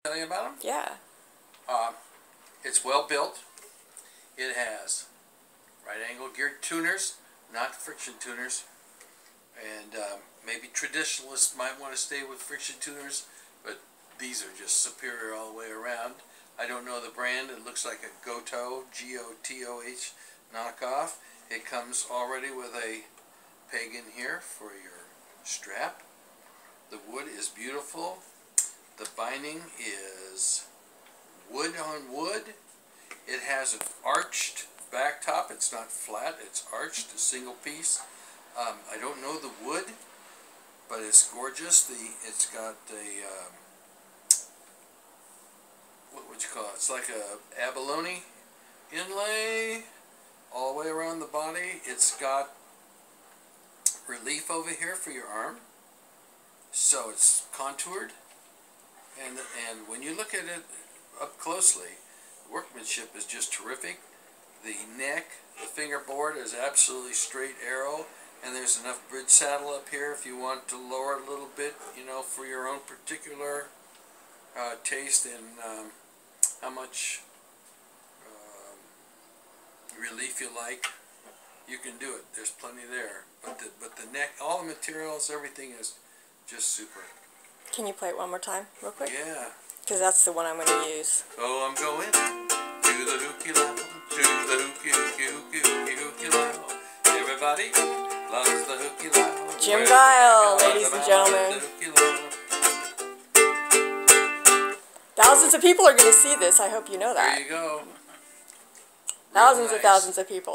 Tell you about them? Yeah. It's well built. It has right angle geared tuners, not friction tuners. And maybe traditionalists might want to stay with friction tuners, but these are just superior all the way around. I don't know the brand. It looks like a Gotoh, G-O-T-O-H knockoff. It comes already with a peg in here for your strap. The wood is beautiful. The binding is wood on wood. It has an arched back top. It's not flat, it's arched, a single piece. I don't know the wood, but it's gorgeous. It's got a what would you call it? It's like a abalone inlay all the way around the body. It's got relief over here for your arm, so it's contoured. And when you look at it up closely, the workmanship is just terrific. The neck, the fingerboard is absolutely straight arrow, and there's enough bridge saddle up here if you want to lower it a little bit, you know, for your own particular taste and how much relief you like. You can do it. There's plenty there. But the neck, all the materials, everything is just super. Can you play it one more time, real quick? Yeah. Because that's the one I'm going to use. Oh, I'm going to the Hukilau, to the Hukilau. Everybody loves the Hukilau. Jim Guile, ladies and gentlemen. Thousands of people are going to see this. I hope you know that. There you go. Thousands and thousands of people.